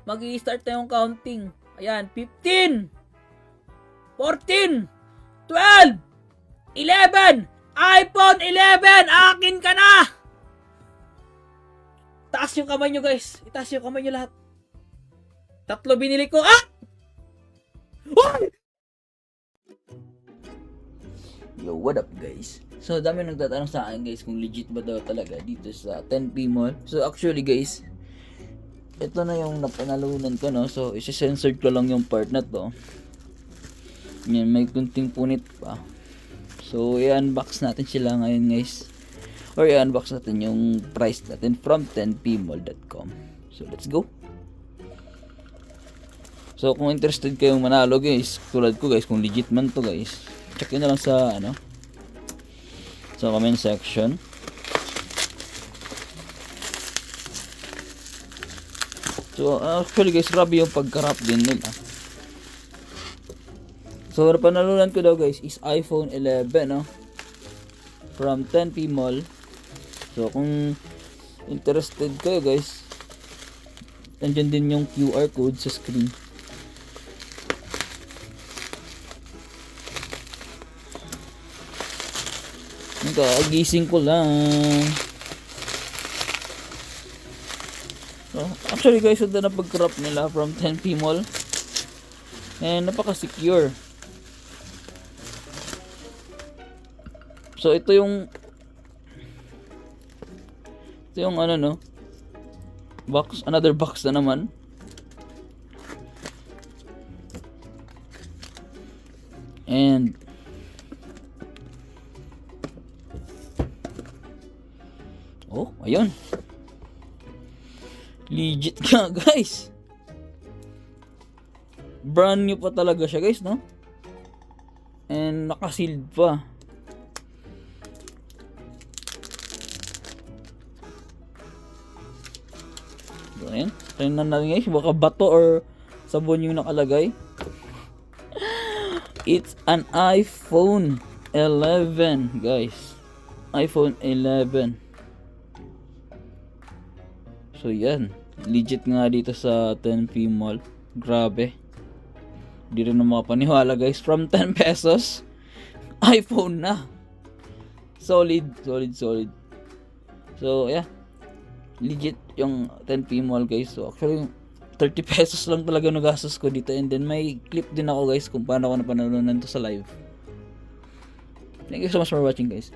Mag-i-start na yung counting. Ayan, 15, 14, 12, 11, iPhone 11, akin ka na! Taas yung kamay nyo guys. Itaas yung kamay nyo lahat. 3 binili ko. Ah! Uy! Yo, what up guys? So, dami nagtatanong sa akin guys kung legit ba daw talaga dito sa 10P Mall. So, actually guys, ito na yung napanalunan ko, no? So, isi-censored ko lang yung part na to. Yan, may kunting punit pa. So, i-unbox natin sila ngayon guys. Or i-unbox natin yung price natin from 10pmall.com. So, let's go. So, kung interested kayong manalo guys, tulad ko guys, kung legit man to guys, check nyo na lang sa, sa comment section. So, actually guys, grabe yung pagkarap din nila. So, napanalunan ko daw guys is iPhone 11, no? From 10P Mall. So, kung interested kayo guys, nandiyan din yung QR code sa screen. Gising ko lang. So, actually guys, ito na pag-crop nila from 10P Mall. And napaka-secure. So, ito yung box, another box na naman. And oh, ayun. Legit ka, guys. Brand new pa talaga siya, guys, no? And naka-sealed pa. So, ayan. Tingnan natin, guys. Baka bato or sabon yung nakalagay. It's an iPhone 11, guys. iPhone 11. So yan, legit nga dito sa 10P Mall. Grabe. Di rin na makapaniwala guys, from 10 pesos iPhone na. Solid. So yeah, legit yung 10P Mall guys. So actually 30 pesos lang talaga nagastos ko dito. And then may clip din ako guys kung paano ako napanalunan to sa live. Thank you so much for watching guys.